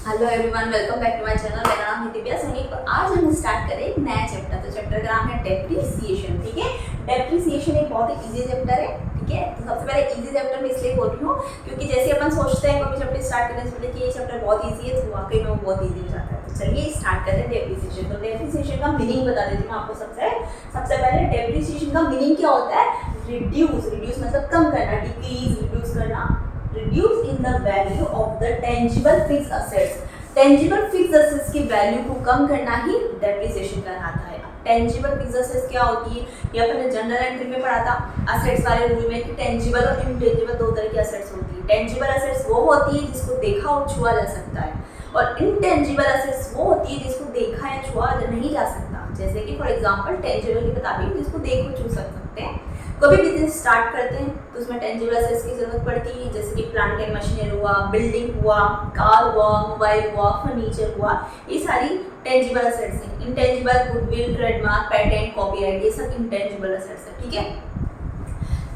Hello everyone, welcome back to my channel. मेरा नाम है दिव्या सैनी। तो आज हम स्टार्ट करें एक नया चैप्टर। तो चैप्टर का नाम है डेप्रिसिएशन। ठीक है, डेप्रिसिएशन एक बहुत ही इजी चैप्टर है। ठीक है, तो सबसे पहले इजी चैप्टर मैं इसलिए बोल रही हूँ क्योंकि जैसे अपन सोचते हैं कोई भी चैप्टर स्टार्ट करने से पहले कि ये चैप्टर बहुत इजी है, तो वाकई में वो बहुत इजी हो जाता है। तो चलिए स्टार्ट करते हैं डेप्रिसिएशन। तो डेप्रिसिएशन का मीनिंग बता देती हूँ आपको। सबसे पहले डेप्रिसिएशन का मीनिंग क्या होता है? रिड्यूस मतलब कम करना, डिक्रीज रिड्यूस करना। Reduce in the value of the tangible fixed assets. Tangible fixed assets की वैल्यू को कम करना ही डेप्रिसिएशन कहलाता है। टेंजिबल फिक्स्ड असेट्स क्या होती है, ये अपन ने जनरल एंट्री में पढ़ा था असेट्स वाले रूल में कि टेंजिबल और इनटेंजिबल दो तरह की असेट्स होती है। टेंजिबल असेट्स वो होती है जिसको देखा और छुआ जा सकता है, और इनटेंजिबल असेट्स वो होती है जिसको देखा या छुआ नहीं जा सकता। जैसे कि फॉर एग्जांपल टेंजिबल की बता रही हूँ, जिसको देख और छू सकते हैं। कभी बिजनेस स्टार्ट करते हैं तो उसमें टेंजिबल असेट्स की जरूरत पड़ती है, जैसे कि प्लांट एंड मशीनरी हुआ, बिल्डिंग हुआ, कार हुआ, मोबाइल हुआ, फर्नीचर हुआ। ये सारी टेंजिबल असेट्स हैं। Intangible goodwill, trademark, patent, copyright, ये सब इंटेंजिबल असेट्स है। ठीक है,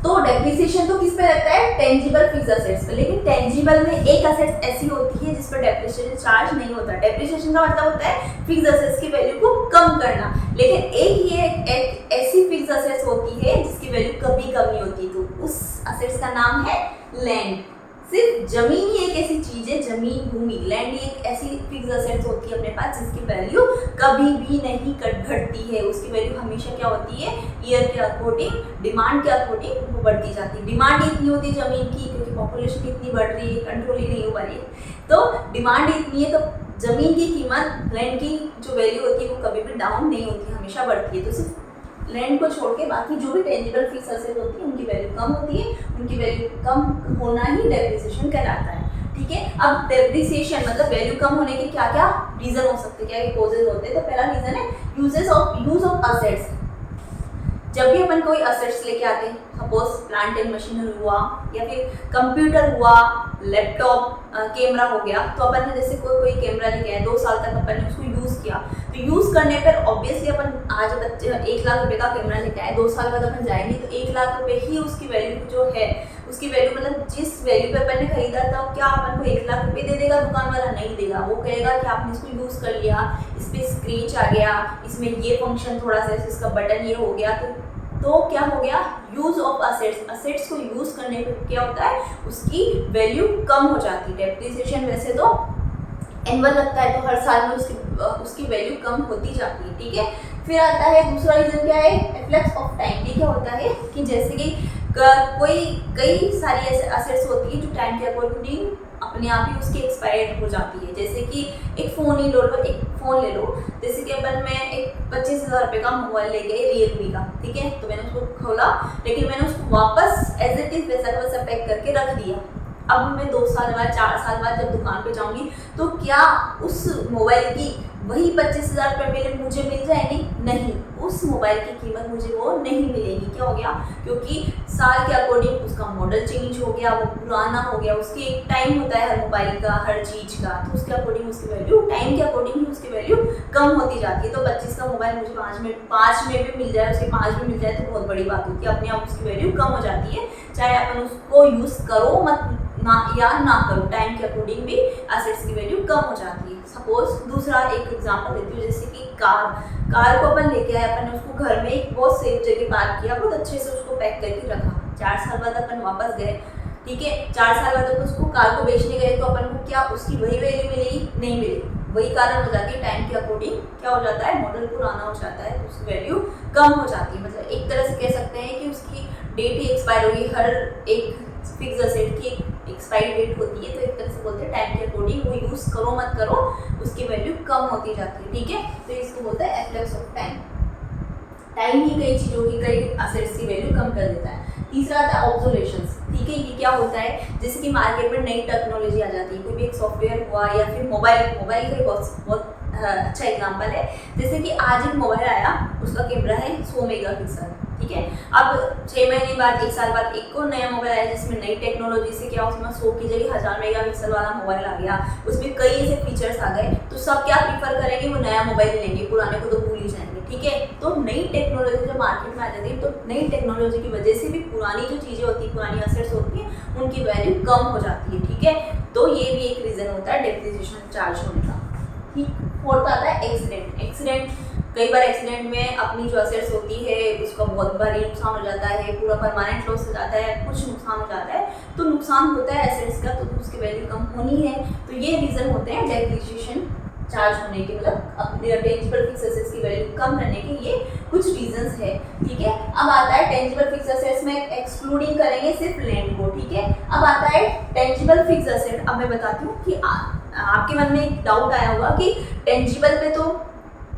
तो डेप्रिसिएशन तो किस पे लगता है? टेंजिबल फिक्स्ड असेट्स पे। लेकिन टेंजिबल में एक असेट्स ऐसी होती है जिस पर डेप्रिसिएशन चार्ज नहीं होता। डेप्रिसिएशन का मतलब होता है फिक्स्ड असेट्स की वैल्यू को कम करना। लेकिन एक ऐसी फिक्स्ड असेट्स होती है जिसकी वैल्यू कभी कम नहीं होती, तो उस असेट्स का नाम है लैंड। सिर्फ जमीन ही एक ऐसी चीज है, जमीन भूमि, लैंड ही एक ऐसी फिक्स्ड असेट्स होती है अपने पास जिसकी वैल्यू कभी भी नहीं घटती है। उसकी वैल्यू हमेशा क्या होती है? ईयर के अकॉर्डिंग, डिमांड के अकॉर्डिंग वो बढ़ती जाती है। डिमांड इतनी होती है जमीन की क्योंकि पॉपुलेशन इतनी बढ़ रही है, कंट्रोल ही नहीं हो पा रही है, तो डिमांड इतनी है, तो जमीन की कीमत, लैंड की जो वैल्यू होती है वो कभी भी डाउन नहीं होती, हमेशा बढ़ती है। तो सिर्फ लैंड को छोड़ के बाकी जो भी टेंजिबल फिक्स्ड असेट होती है उनकी वैल्यू कम होती है। उनकी वैल्यू कम होना ही डेप्रिसिएशन कहलाता है। ठीक है, अब डेप्रिसिएशन मतलब वैल्यू कम होने के क्या क्या रीजन हो सकते हैं, क्या क्या कॉजेज होते हैं? तो पहला रीजन है यूज ऑफ असेट्स। जब भी अपन कोई असेट्स लेके आते हैं, सपोज प्लांट एंड मशीनरी हुआ, या फिर कंप्यूटर हुआ, लैपटॉप, कैमरा हो गया, तो अपन ने जैसे कोई कैमरा लेके आए, 2 साल तक अपन ने उसको यूज़ किया, तो यूज़ करने पर ऑब्वियसली अपन आज बच्चे 1 लाख रुपए का कैमरा लेके आए, 2 साल बाद अपन जाएंगे तो 1 लाख रुपए ही उसकी वैल्यू जो है, उसकी वैल्यू मतलब जिस वैल्यू पे अपन ने खरीदा था, क्या अपन को 1 लाख रुपए दे देगा दुकान वाला? नहीं देगा। वो कहेगा कि आपने इसको यूज़ कर लिया, इस पर स्क्रीच आ गया, इसमें ये फंक्शन थोड़ा सा, इसका बटन ये हो गया, तो क्या हो गया? Use of assets. असेट्स को यूज करने पर क्या होता है? उसकी वैल्यू कम हो जाती है। डेप्रिसिएशन वैसे तो एनुअल लगता है, तो हर साल में उसकी वैल्यू कम होती जाती है। ठीक है, फिर आता है दूसरा रीजन, क्या है? Reflex of time. ये क्या होता है कि जैसे कि कई सारी ऐसे असेट्स होती है जो टाइम के अकॉर्डिंग अपने आप ही उसकी एक्सपायर हो जाती है। जैसे कि एक फ़ोन ही लो, एक फ़ोन ले लो, जैसे कि अपन मैं एक 25,000 रुपये का मोबाइल ले गई रियलमी का। ठीक है, तो मैंने उसको खोला, लेकिन मैंने उसको वापस एज इट इज़ वैसा का वैसा पैक करके रख दिया। अब मैं 2 साल बाद, 4 साल बाद जब दुकान पे जाऊंगी तो क्या उस मोबाइल की वही 25,000 रुपये मुझे मिल जाएंगे? नहीं, उस मोबाइल की कीमत मुझे वो नहीं मिलेगी। क्या हो गया? क्योंकि साल के अकॉर्डिंग उसका मॉडल चेंज हो गया, वो पुराना हो गया। उसकी एक टाइम होता है हर मोबाइल का, हर चीज़ का, तो उसके अकॉर्डिंग उसकी वैल्यू, टाइम के अकॉर्डिंग ही उसकी वैल्यू कम होती जाती है। तो 25 का मोबाइल मुझे 5 में भी मिल जाए, उसके 5 में मिल जाए तो बहुत बड़ी बात होती है, अपने आप उसकी वैल्यू कम हो जाती है, चाहे अपन उसको यूज़ करो मत ना या ना करो, टाइम के अकॉर्डिंग भी असेट्स की वैल्यू कम हो जाती है। सपोज दूसरा एक एग्जांपल देती हूँ, जैसे कि कार को अपन लेके आए, अपन ने उसको घर में एक बहुत सेफ जगह पार्क किया, बहुत अच्छे से उसको पैक करके रखा। 4 साल बाद अपन वापस गए, ठीक है, 4 साल बाद अपन उसको कार को बेचने गए, तो अपन को क्या उसकी वही वैल्यू मिलेगी? नहीं मिलेगी। वही कारण हो जाती है, टाइम के अकॉर्डिंग क्या हो जाता है? मॉडल पुराना हो जाता है, तो उसकी वैल्यू कम हो जाती है। मतलब एक तरह से कह सकते हैं कि उसकी डेट ही एक्सपायर होगी। हर एक फिक्स असेट की एक्सपायरी डेट होती है, तो एक तरह से बोलते हैं टाइम के अकॉर्डिंग वो यूज़ करो मत करो उसकी वैल्यू कम होती जाती है। ठीक है, तो इसको बोलते हैं रिफ्लेक्स ऑफ टाइम। टाइम ही कई चीज़ों की, कई असेट्स की वैल्यू कम कर देता है। तीसरा आता है ऑब्जर्वेशंस। ठीक है, ये क्या होता है? जैसे कि मार्केट में नई टेक्नोलॉजी आ जाती है, कोई भी एक सॉफ्टवेयर हुआ, या फिर मोबाइल का बहुत अच्छा एग्जांपल है। जैसे कि आज एक मोबाइल आया, उसका कैमरा है 100 मेगापिक्सल। ठीक है, अब 6 महीने बाद, 1 साल बाद एक और नया मोबाइल आया जिसमें नई टेक्नोलॉजी से क्या, उसमें 100 की जगह 1000 मेगापिक्सल वाला मोबाइल आ गया, उसमें कई ऐसे फीचर्स आ गए, तो सब क्या प्रीफर करेंगे? वो नया मोबाइल लेंगे, पुराने को तो भूल ही जाएंगे। ठीक है, तो नई टेक्नोलॉजी जब मार्केट में आ जाती है, तो नई टेक्नोलॉजी की वजह से भी पुरानी जो चीज़ें होती है, पुरानी असेट्स होती हैं, उनकी वैल्यू कम हो जाती है। ठीक है, तो तो ये भी एक रीजन होता है डेप्रिसिएशन चार्ज होने का। ठीक, फोर्थ आता है एक्सीडेंट। एक्सीडेंट, कई बार एक्सीडेंट में अपनी जो असेट्स होती है उसका बहुत भारी नुकसान हो जाता है, पूरा परमानेंट लॉस हो जाता है, कुछ नुकसान हो जाता है, तो नुकसान होता है एसेट्स का, तो उसकी वैल्यू कम होनी है। तो ये रीजन होते हैं डेप्रिसिएशन चार्ज होने के, मतलब अपने टेंजिबल फिक्स एसेट्स की वैल्यू कम करने के ये कुछ रीजंस है। ठीक है, अब आता है टेंजिबल फिक्स एसेट्स में एक्सक्लूडिंग करेंगे सिर्फ लैंड को। ठीक है, अब आता है टेंजिबल फिक्स एसेट। अब मैं बताती हूँ कि आपके मन में एक डाउट आया होगा कि टेंजिबल पे तो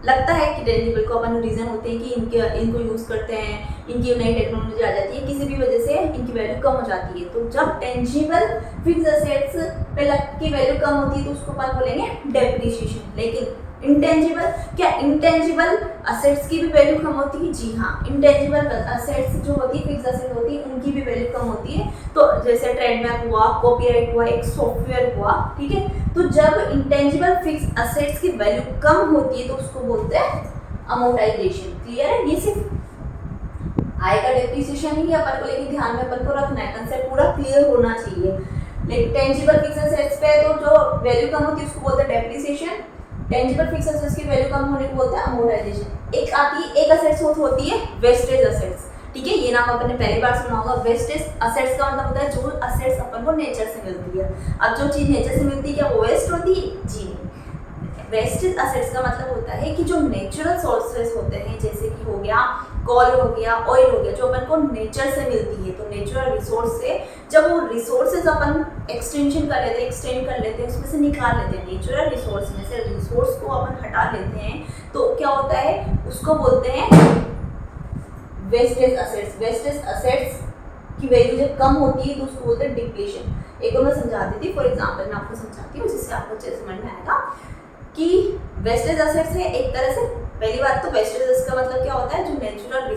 लगता है कि टेंजिबल को अपन रीजन होते हैं कि इनको यूज़ करते हैं, इनकी नई टेक्नोलॉजी आ जाती है, किसी भी वजह से इनकी वैल्यू कम हो जाती है। तो जब टेंजिबल फिक्स एसेट्स पे की वैल्यू कम होती है तो उसको अपन बोलेंगे डेप्रिसिएशन। लेकिन इंटेंजिबल, क्या इंटेंजिबल असेट्स की भी वैल्यू कम होती है? जी हाँ, इंटेंजिबल असेट्स जो होती है, फिक्स असेट होती है, उनकी भी वैल्यू कम होती है। तो जैसे ट्रेडमार्क हुआ, कॉपीराइट हुआ, एक सॉफ्टवेयर हुआ। ठीक है, तो जब इंटेंजिबल फिक्स असेट्स की वैल्यू कम होती है तो उसको बोलते हैं अमोर्टाइजेशन। क्लियर है? ये सिर्फ आएगा डेप्रिसिएशन ही अपन को, लेकिन ध्यान में अपन को रखना है, कंसेप्ट पूरा क्लियर होना चाहिए। लेकिन टेंजिबल फिक्स असेट्स पे तो जो वैल्यू कम होती है उसको बोलते हैं डेप्रिसिएशन, टेंजिबल फिक्स एसेट्स की वैल्यू कम होने को बोलते हैं अमोर्टाइजेशन। एक आती है, एक असेट्स होती है वेस्टेज असेट्स। ठीक है, ये नाम अपन ने पहली बार सुना होगा। वेस्टेज असेट्स का मतलब होता है जो असेट्स अपन को नेचर से मिलती है। अब जो चीज नेचर से मिलती है क्या वो वेस्ट होती है? जी नहीं। वेस्टेज असेट्स का मतलब होता है कि जो नेचुरल सोर्सेस होते हैं, जैसे कि हो गया कोल, हो गया ऑयल, हो गया, जो अपन को नेचर से मिलती है। तो नेचुरल रिसोर्स से जब वो रिसोर्सेज अपन एक्सटेंड कर लेते हैं, उसमें से निकाल लेते हैं, नेचुरल रिसोर्स में से रिसोर्स को अपन हटा लेते हैं, तो क्या होता है, उसको बोलते हैं वेस्टेज असेट्स। वेस्टेज असेट्स की वैल्यू जब कम होती है तो उसको बोलते हैं डिप्लीशन। एक और मैं समझाती थी, फॉर एग्जाम्पल मैं आपको समझाती हूँ जिससे आपको अच्छे समझ में आएगा कि वेस्टेज असेट्स है एक तरह से। पहली बात तो वेस्टेज असेट्स का मतलब क्या होता है, जो नेचुरल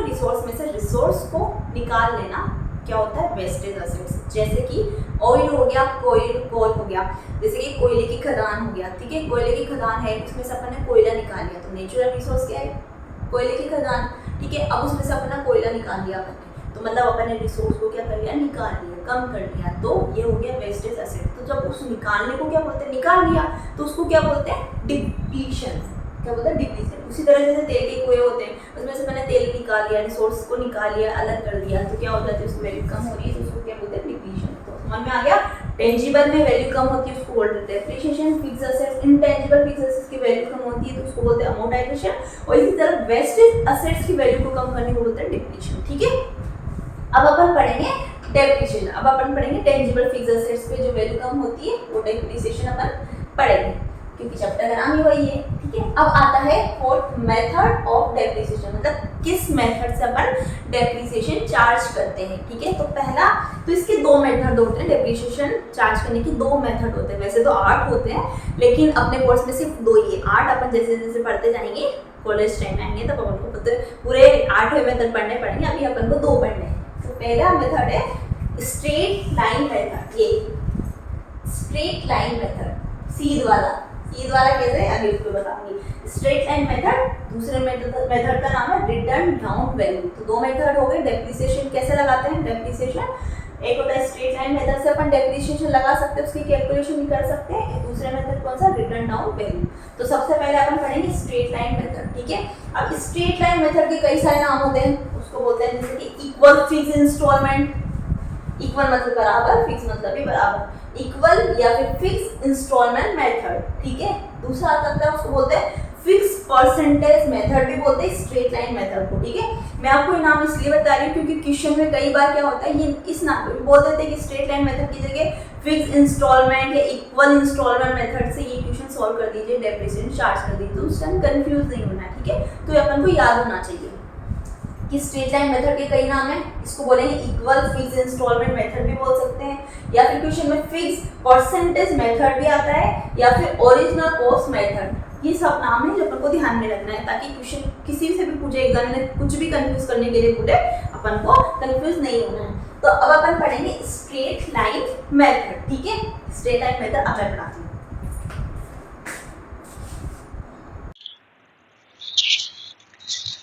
रिसोर्स में से रिसोर्स को निकाल लेना, क्या होता है वेस्टेज असेट्स। जैसे कि ऑयल हो गया, कोल हो गया, जैसे कि कोयले की खदान हो गया। ठीक है, कोयले की खदान है, उसमें से अपन ने कोयला निकाल लिया, तो नेचुरल रिसोर्स क्या है, कोयले की खदान। ठीक है, अब उसमें से अपना कोयला निकाल लिया अपन ने, तो मतलब अपन ने रिसोर्स को क्या कर लिया, निकाल लिया, कम कर लिया, तो ये हो गया वेस्टेज असेट। तो जब उस निकालने को क्या बोलते हैं, निकाल लिया, तो उसको क्या बोलते हैं, डिप्लीशन। क्या बोलते हैं, डिप्लीशन। उसी तरह जैसे तेल के कुएं होते हैं, उसमें से मैंने तेल निकाल लिया, रिसोर्स को निकाल लिया, अलग कर दिया, तो क्या हो जाता है, उसकी वैल्यू कम हो रही है, तो उसको क्या बोलते हैं, डिप्लीशन। तो समझ में आ गया, टेंजिबल में वैल्यू कम होती है उसको बोलते हैं depreciation. Fix assets, intangible fix assets की वैल्यू कम होती है तो उसको बोलते हैं अमोर्टाइजेशन। और इसी तरह वेस्टेज असेट्स की वैल्यू को कम करने को बोलते हैं डिप्लीशन। ठीक है, अब अपन पढ़ेंगे डेप्रिसिएशन। अब अपन पढ़ेंगे टेंजिबल फिक्स एसेट्स पे जो वैल्यू कम होती है वो डेप्रिसिएशन अपन पढ़ेंगे, क्योंकि चैप्टर का नाम ही वही है। ठीक है, अब आता है फोर्थ मेथड ऑफ डेप्रिसिएशन, मतलब किस मेथड से अपन डेप्रिसिएशन चार्ज करते हैं। ठीक है, तो पहला तो इसके दो मेथड होते हैं, डेप्रिसिएशन चार्ज करने के दो मेथड होते हैं। वैसे तो 8 होते हैं, लेकिन अपने कोर्स में सिर्फ 2 ही है। 8 अपन जैसे जैसे पढ़ते जाएंगे, कॉलेज टाइम आएंगे तब अपन को पूरे 8 मेथड पढ़ने पड़ेंगे, अभी अपन को 2 पढ़ने हैं। तो पहला मेथड है स्ट्रेट लाइन मेथड। ये स्ट्रेट लाइन मेथड, सीध वाला कैसे है अभी उसको बताऊंगी। स्ट्रेट लाइन मेथड, दूसरे मेथड का नाम है रिटर्न डाउन वैल्यू। तो 2 मेथड हो गए। डेप्रिसिएशन कैसे लगाते हैं, डेप्रिसिएशन एक होता है स्ट्रेट लाइन मेथड से अपन डेप्रिसिएशन लगा सकते हैं, उसकी कैलकुलेशन भी कर सकते हैं। दूसरा मेथड कौन सा, रिटर्न डाउन वैल्यू। तो सबसे पहले अपन पढ़ेंगे स्ट्रेट लाइन मेथड। ठीक है, अब स्ट्रेट लाइन मेथड के कई सारे नाम होते हैं, उसको बोलते हैं जैसे कि इक्वल फिक्स इंस्टॉलमेंट। इक्वल मतलब बराबर, फिक्स मतलब भी बराबर, इक्वल या फिर फिक्स इंस्टॉलमेंट मेथड। ठीक है, दूसरा आता है उसको बोलते हैं फिक्स परसेंटेज मेथड भी बोलते हैं स्ट्रेट लाइन मेथड को। ठीक है, मैं आपको ये नाम इसलिए बता रही हूँ क्योंकि क्वेश्चन में कई बार क्या होता है, ये इस नाम को भी बोल देते हैं कि स्ट्रेट लाइन मेथड की जगह फिक्स इंस्टॉलमेंट या इक्वल इंस्टॉलमेंट मेथड से ये क्वेश्चन सॉल्व कर दीजिए, डेप्रिसिएशन चार्ज कर दीजिए, तो उस टाइम कंफ्यूज नहीं होना है। ठीक है, तो ये अपन को याद होना चाहिए कि स्ट्रेट लाइन मेथड के कई नाम हैं। इसको बोलेंगे इक्वल फिक्स इंस्टॉलमेंट मेथड भी बोल सकते हैं, या फिर क्वेश्चन में फिक्स परसेंटेज मेथड भी आता है, या फिर ओरिजिनल कॉस्ट मेथड। ये सब नाम है जो अपन को ध्यान में रखना है, ताकि क्वेश्चन किसी से भी पूछे, एग्जाम में कुछ भी कंफ्यूज करने के लिए पूछे, अपन को कंफ्यूज नहीं होना है। तो अब अपन पढ़ेंगे स्ट्रेट लाइन मेथड। ठीक है, स्ट्रेट लाइन मेथड अब मैं पढ़ाती हूँ।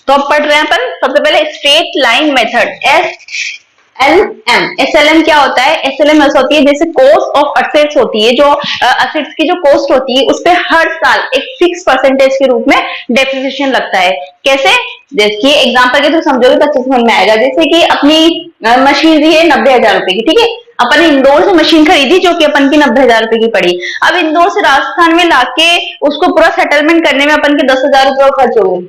तो अब पढ़ रहे हैं अपन सबसे पहले स्ट्रेट लाइन मेथड, SLM क्या होता है? SLM ऐसा होती है जैसे कॉस्ट ऑफ असेट्स होती है, जो असेट्स की जो कॉस्ट होती है उस पे हर साल एक फिक्स परसेंटेज के रूप में डेप्रिसिएशन लगता है। कैसे? देखिए एग्जांपल के थ्रू समझोगे तो अच्छे से समझ में आएगा। जैसे कि अपनी मशीनरी है 90,000 रुपए की, ठीक है, अपन इंदौर से मशीन खरीदी जो कि अपन की 90,000 रुपए की पड़ी। अब इंदौर से राजस्थान में लाके उसको पूरा सेटलमेंट करने में अपन के 10,000 रुपए खर्च हो गए,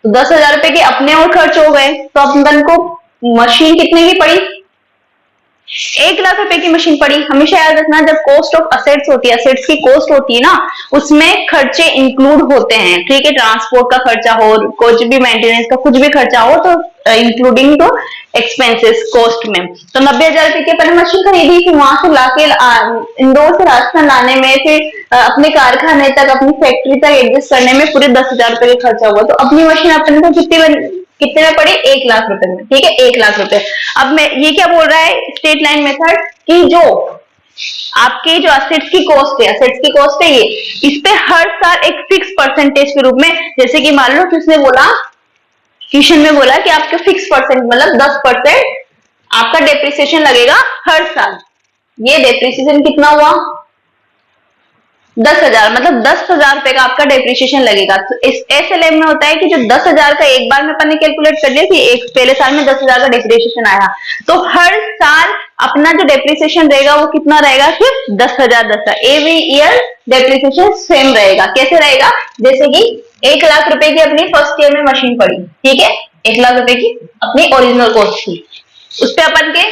तो 10,000 रुपए के अपने और खर्च हो गए, तो अपन को मशीन कितने की पड़ी? 1 लाख रुपए की मशीन पड़ी। हमेशा याद रखना, जब कॉस्ट ऑफ असेट्स होती है, असेट्स की कॉस्ट होती है ना, उसमें खर्चे इंक्लूड होते हैं, ठीक है, ट्रांसपोर्ट का खर्चा हो, कुछ भी मेंटेनेंस का कुछ भी खर्चा हो, तो इंक्लूडिंग तो एक्सपेंसेस कॉस्ट में। तो 90,000 रुपए की अपने मशीन खरीदी, फिर वहां से लाके इंदौर से राजस्थान लाने में, फिर अपने कारखाने तक, अपनी फैक्ट्री तक एडजस्ट करने में पूरे 10,000 रुपए का खर्चा हुआ। तो अपनी मशीन अपन को कितने में पड़े? 1 लाख रुपए में, ठीक है, 1 लाख रुपए। अब मैं ये क्या बोल रहा है स्ट्रेट लाइन मेथड, कि जो आपके जो असेट्स की कॉस्ट है, असेट्स की कॉस्ट है ये, इस पे हर साल एक फिक्स परसेंटेज के रूप में, जैसे कि मान लो किसने बोला, क्वेश्चन में बोला कि आपके फिक्स परसेंट मतलब 10% आपका डेप्रिसिएशन लगेगा हर साल। ये डेप्रिसिएशन कितना हुआ? 10,000, मतलब 10,000 रुपए का आपका डेप्रिसिएशन लगेगा। तो इस SLM में होता है कि जो 10,000 का एक बार में अपन ने कैलकुलेट कर लिया कि एक पहले साल में 10,000 का डेप्रिसिएशन आया, तो हर साल अपना जो डेप्रिसिएशन रहेगा वो कितना रहेगा? फिर 10,000 एवरी ईयर डेप्रिसिएशन सेम रहेगा। कैसे रहेगा? जैसे कि 1 लाख रुपए की अपनी फर्स्ट ईयर में मशीन पड़ी, ठीक है, 1 लाख रुपए की अपनी ओरिजिनल कॉस्ट थी, उस पर अपन के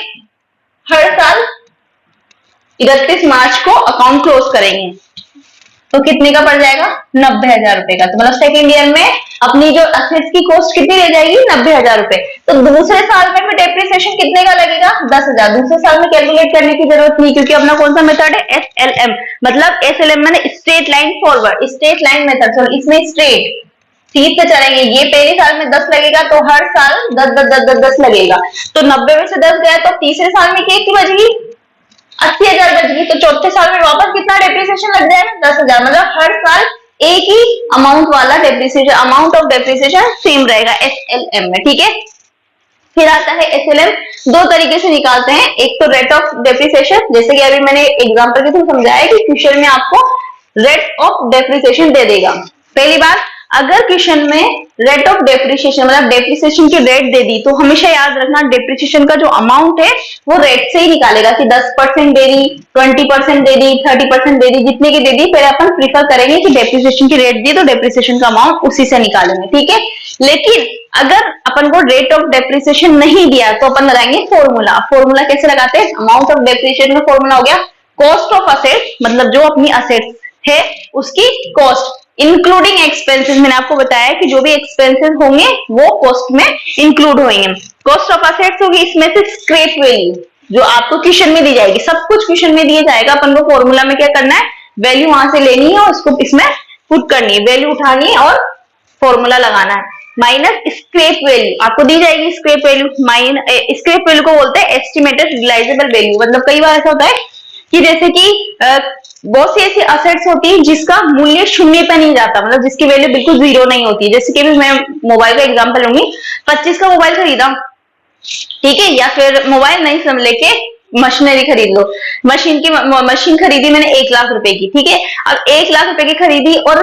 हर साल 31 मार्च को अकाउंट क्लोज करेंगे, तो कितने का पड़ जाएगा? 90,000 रुपए का। तो मतलब सेकेंड ईयर में अपनी जो असेट्स की कॉस्ट कितनी रह जाएगी? 90,000 रुपए। तो दूसरे साल में डेप्रिसिएशन कितने का लगेगा? 10,000। दूसरे साल में कैलकुलेट करने की जरूरत नहीं, क्योंकि अपना कौन सा मेथड है? SLM। मतलब SLM मैंने straight line forward, straight line method, तो इसमें स्ट्रेट सीध पे चलेंगे। ये पहले साल में 10 लगेगा, तो हर साल 10 10 10 10 10 लगेगा। तो 90 में से 10 गया, तो तीसरे साल में कितनी बचेगी? 80,000 बच गई। तो चौथे साल में वापस कितना डेप्रिसिएशन लग जाएगा? 10,000। मतलब हर साल एक ही अमाउंट वाला depreciation, amount of depreciation same रहेगा SLM में, ठीक है। फिर आता है SLM, दो तरीके से निकालते हैं। एक तो रेट ऑफ डेप्रिसिएशन, जैसे कि अभी मैंने एग्जांपल के थ्रू समझाया कि क्वेश्चन में आपको रेट ऑफ डेप्रिसिएशन दे देगा। पहली बात, अगर क्वेश्चन में रेट ऑफ डेप्रिसिएशन मतलब डेप्रिसिएशन की रेट दे दी, तो हमेशा याद रखना डेप्रिसिएशन का जो अमाउंट है वो रेट से ही निकालेगा, कि 10% दे दी, 20% दे दी, 30% दे दी, जितने की दे दी, पहले अपन प्रीफर करेंगे कि डेप्रिसिएशन की रेट दी तो डेप्रिसिएशन का अमाउंट उसी से निकालेंगे, ठीक है। लेकिन अगर अपन को रेट ऑफ डेप्रिसिएशन नहीं दिया तो अपन लगाएंगे फॉर्मूला। फॉर्मूला कैसे लगाते हैं? अमाउंट ऑफ डेप्रिसिएशन का फॉर्मूला हो गया कॉस्ट ऑफ असेट्स, मतलब जो अपनी असेट्स है उसकी कॉस्ट इंक्लूडिंग एक्सपेंसेस। मैंने आपको बताया कि जो भी एक्सपेंसेस होंगे वो कॉस्ट में इंक्लूड होंगे। कॉस्ट ऑफ असेट्स होगी, इसमें से स्क्रैप वैल्यू जो आपको क्वेश्चन में दी जाएगी, सब कुछ क्वेश्चन में दिया जाएगा, अपन को फॉर्मूला में क्या करना है? वैल्यू वहां से लेनी है और उसको इसमें पुट करनी है, वैल्यू उठानी है और फॉर्मूला लगाना है। माइनस स्क्रैप वैल्यू आपको दी जाएगी, स्क्रैप वैल्यू स्क्रैप वैल्यू को बोलते हैं एस्टिमेटेड रियलाइजेबल वैल्यू। मतलब कई बार ऐसा होता है कि जैसे कि बहुत सी ऐसी असेट्स होती है जिसका मूल्य शून्य पे नहीं जाता, मतलब जिसकी वैल्यू बिल्कुल जीरो नहीं होती है। जैसे कि मैं मोबाइल का एग्जांपल लूंगी, 25 का मोबाइल खरीदा, ठीक है, या फिर मोबाइल नहीं समझ लेके मशीनरी खरीद लो। मशीन खरीदी मैंने 1 लाख रुपए की, ठीक है। अब 1 लाख रुपए की खरीदी और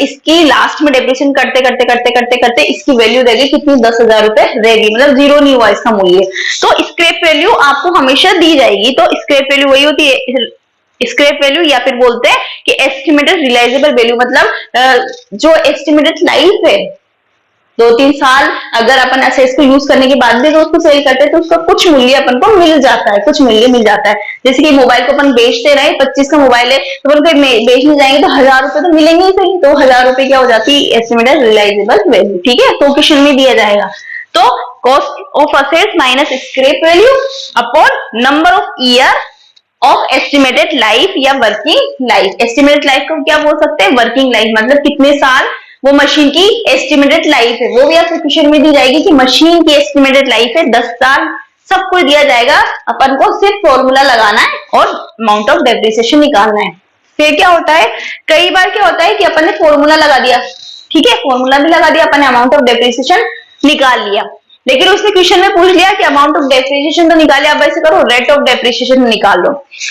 इसकी लास्ट में डेप्रिसिएशन करते करते करते करते करते इसकी वैल्यू रहेगी कितनी? 10,000 रुपए रहेगी, मतलब जीरो नहीं हुआ इसका मूल्य। तो स्क्रैप वैल्यू आपको हमेशा दी जाएगी। तो स्क्रैप वैल्यू वही होती है स्क्रैप वैल्यू, या फिर बोलते हैं कि एस्टिमेटेड रियलाइजेबल वैल्यू, मतलब जो एस्टिमेटेड लाइफ है 2-3 साल अगर अपन असेट्स को यूज करने के बाद भी तो उसको सेल करते हैं तो उसका कुछ मूल्य अपन को मिल जाता है, कुछ मूल्य मिल जाता है। जैसे कि मोबाइल को अपन बेचते रहे, 25 का मोबाइल है तो अपन बेचने जाएंगे तो 1,000 रुपए तो मिलेंगे ही सही, तो 1,000 रुपए क्या हो जाती है? एस्टिमेटेड रियलाइजेबल वैल्यू, ठीक है। तो क्वेश्चन में दिया जाएगा। तो cost of assets minus scrap value upon number of year of estimated life या वर्किंग लाइफ। एस्टिमेटेड लाइफ को क्या बोल सकते हैं? वर्किंग लाइफ, मतलब कितने साल वो मशीन की एस्टिमेटेड लाइफ है, वो भी आपको क्वेश्चन में दी जाएगी कि मशीन की एस्टिमेटेड लाइफ है 10 साल, सब कुछ दिया जाएगा। अपन को सिर्फ फॉर्मूला लगाना है और अमाउंट ऑफ डेप्रिसिएशन निकालना है। फिर क्या होता है, कई बार क्या होता है कि अपन ने फॉर्मूला लगा दिया, ठीक है, फॉर्मूला भी लगा दिया, अपन ने अमाउंट ऑफ डेप्रिसिएशन निकाल लिया, लेकिन उसने क्वेश्चन में पूछ लिया कि अमाउंट ऑफ डेप्रिसिएशन तो निकाले, आप वैसे करो रेट ऑफ डेप्रिसिएशन निकाल लो।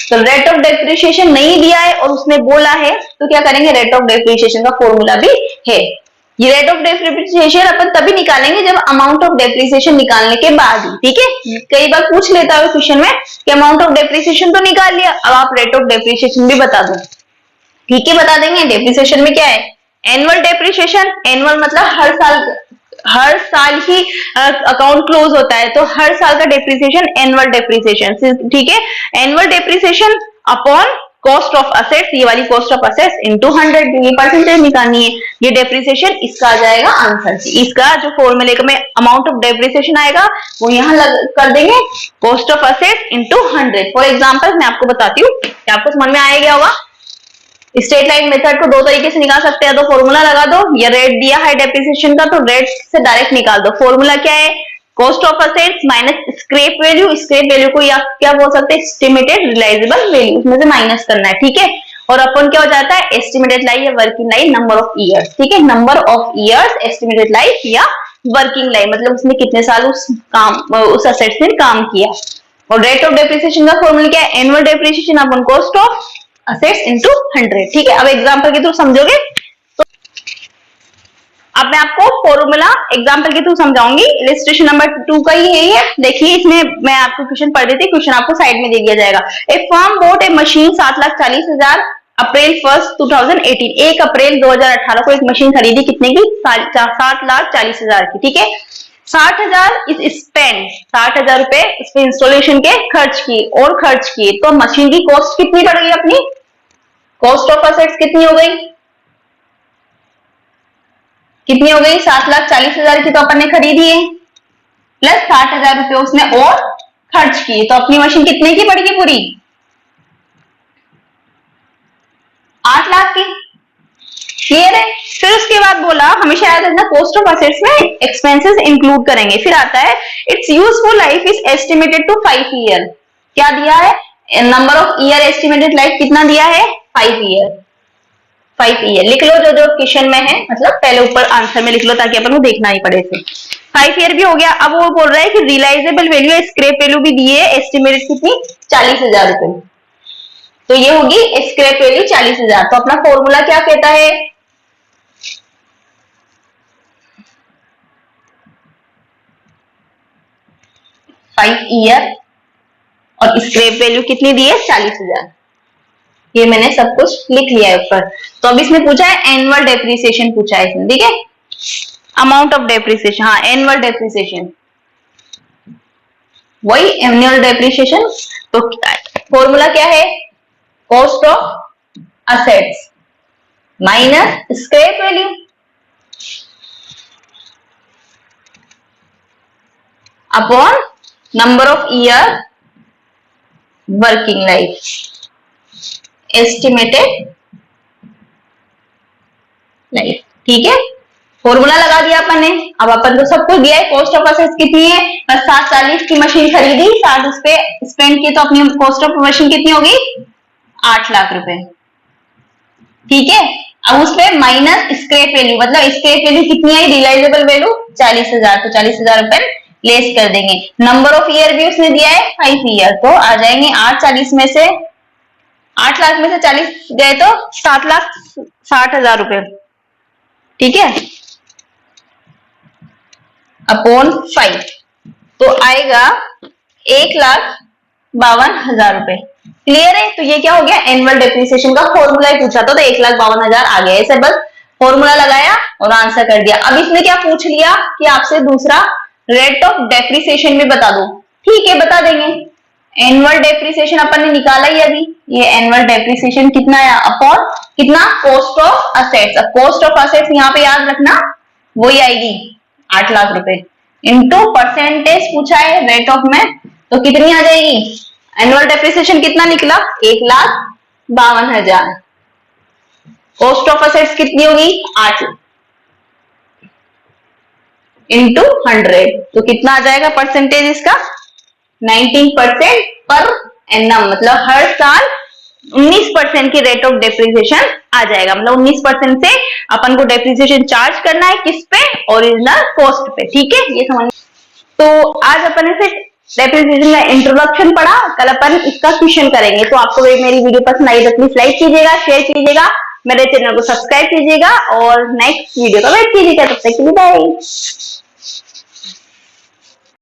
तो रेट ऑफ डेप्रिसिएशन नहीं दिया है और उसने बोला है तो क्या करेंगे, रेट ऑफ डेप्रिसिएशन का फॉर्मूला भी है। ये रेट ऑफ डेप्रिसिएशन अपन तभी निकालेंगे जब अमाउंट ऑफ डेप्रिसिएशन निकालने के बाद ही, ठीक है। कई बार पूछ लेता है क्वेश्चन में कि अमाउंट ऑफ डेप्रिसिएशन तो निकाल लिया, अब आप रेट ऑफ डेप्रिसिएशन भी बता दो, ठीक है बता देंगे। डेप्रिसिएशन में क्या है, एनुअल डेप्रिसिएशन, एनुअल मतलब हर साल ही अकाउंट क्लोज होता है, तो हर साल का डेप्रिसिएशन एनुअल डेप्रिसिएशन, ठीक है। Annual depreciation upon cost of assets, ये वाली कॉस्ट ऑफ असेट्स इनटू 100, ये परसेंटेज निकालनी है। ये डेप्रिसिएशन इसका आ जाएगा आंसर, इसका जो फॉर्मूले में अमाउंट ऑफ डेप्रिसिएशन आएगा वो यहाँ कर देंगे cost of assets into 100। For example मैं आपको बताती हूँ, आपको समझ में आ गया होगा। स्ट्रेट लाइन मेथड को दो तरीके से निकाल सकते हैं, तो फॉर्मूला लगा दो, या रेट दिया है डेप्रिसिएशन का तो रेट से डायरेक्ट निकाल दो। फॉर्मूला क्या है, cost of assets minus scrap value, scrap value को या क्या बोल सकते हैं, एस्टिमेटेड रियलाइजेबल वैल्यू, उसमें से माइनस करना है, ठीक है। और अपन क्या हो जाता है, एस्टिमेटेड लाइफ या working life, number of years, ठीक है, number of years estimated life या वर्किंग लाइफ, मतलब उसने कितने साल उस असेट्स में काम किया। और रेट ऑफ डेप्रिसिएशन का फॉर्मूला क्या है, annual depreciation upon cost of assets into 100, ठीक है। अब एग्जांपल के थ्रू समझोगे तो अब मैं आपको फॉर्मूला एग्जांपल के थ्रू समझाऊंगी। इलस्ट्रेशन नंबर 2 का ही है ये, देखिए इसमें मैं आपको क्वेश्चन पढ़ देती, क्वेश्चन आपको साइड में दे दिया जाएगा। ए फर्म बॉट ए मशीन 7,40,000 अप्रैल 1, 2018, 1 अप्रैल 2018 को एक मशीन खरीदी, कितने की, 7,40,000 की, ठीक है। 60,000 इज स्पेंड, 60,000 रुपए इस पे इंस्टॉलेशन के खर्च किए और खर्च किए, तो मशीन की कॉस्ट कितनी बढ़ गई, अपनी कॉस्ट ऑफ असेट्स कितनी हो गई, कितनी हो गई, 7,40,000 की तो अपन ने खरीदी है, प्लस 60,000 रुपए उसने और खर्च किए, तो अपनी मशीन कितने की पड़ेगी, पूरी 8 लाख की, क्लियर है। फिर उसके बाद बोला हमेशा याद रखना कॉस्ट ऑफ असेट्स में एक्सपेंसेस इंक्लूड करेंगे। फिर आता है it's useful life is estimated to 5 year, क्या दिया है, number of year estimated life कितना दिया है, 5 ईयर, 5 ईयर लिख लो जो क्वेश्चन में है, मतलब पहले ऊपर आंसर में लिख लो ताकि अपन को देखना ही पड़े थे। 5 ईयर भी हो गया। अब वो बोल रहा है कि रियलाइजेबल वैल्यू स्क्रैप वैल्यू भी दी है, एस्टिमेटेड कितनी, 40,000 रुपए, तो ये होगी स्क्रैप वैल्यू 40,000। तो अपना फॉर्मूला क्या कहता है, ईयर और स्क्रैप वैल्यू कितनी दी है, 40,000। ये मैंने सब कुछ लिख लिया है ऊपर। तो अब इसमें पूछा है एनुअल डेप्रिसिएशन पूछा है इसमें, ठीक है, अमाउंट ऑफ डेप्रिसिएशन, हाँ एनुअल डेप्रिसिएशन, वही एनुअल डेप्रिसिएशन। तो फॉर्मूला क्या है, cost of assets minus scrap value upon number of year working life estimated life, ठीक है। फॉर्मूला लगा दिया अपन ने। अब अपन को सब कुछ दिया है, कॉस्ट ऑफ असेट्स कितनी है, 740 की मशीन खरीदी, 60 उस पे स्पेंड की, तो अपनी कॉस्ट ऑफ मशीन कितनी होगी, 8 लाख रुपए, ठीक है। अब उस पे माइनस स्क्रैप वैल्यू, मतलब स्क्रैप वैल्यू कितनी आई, रियलाइजेबल वैल्यू 40,000, तो 40,000 रुपए लेस कर देंगे। नंबर ऑफ ईयर भी उसने दिया है 5 ईयर, तो आ जाएंगे 8 में से 8 लाख में से 40 गए तो 7,60,000 रुपए, ठीक है, अपॉन 5, तो आएगा 1,52,000 रुपए, क्लियर है। तो ये क्या हो गया, एनुअल डेप्रिसिएशन का फॉर्मूला ही पूछा था, तो 1,52,000 आ गया, ऐसे बस फॉर्मूला लगाया और आंसर कर दिया। अब इसने क्या पूछ लिया कि आपसे दूसरा रेट ऑफ डेप्रिसिएशन भी बता दो, ठीक है बता देंगे। एनुअल डेप्रिसिएशन अपन ने निकाला ही अभी, ये एनुअल डेप्रिसिएशन कितना है, अपॉन कितना, कॉस्ट ऑफ असेट्स। अब कॉस्ट ऑफ असेट्स यहाँ पे याद रखना वही आएगी 8 लाख रुपए, इनटू परसेंटेज पूछा है रेट ऑफ में, तो कितनी आ जाएगी, एनुअल डेप्रिसिएशन कितना निकला, 1,52,000, कॉस्ट ऑफ असेट्स कितनी होगी, 8 इंटू 100, तो कितना आ जाएगा परसेंटेज इसका, 19% पर एनम, मतलब हर साल 19% की रेट ऑफ डेप्रिसिएशन आ जाएगा। मतलब 19% से अपन को डेप्रिसिएशन चार्ज करना है किस पे, ओरिजिनल कॉस्ट पे, ठीक है, ये समझ। तो आज अपन इसे डेप्रिसिएशन का इंट्रोडक्शन पढ़ा, कल अपन इसका क्वेश्चन करेंगे। तो आपको मेरी वीडियो पसंद आई तो प्लीज लाइक कीजिएगा, शेयर कीजिएगा, मेरे चैनल को सब्सक्राइब कीजिएगा और नेक्स्ट वीडियो का वेट कीजिएगा। तब तक के लिए बाय।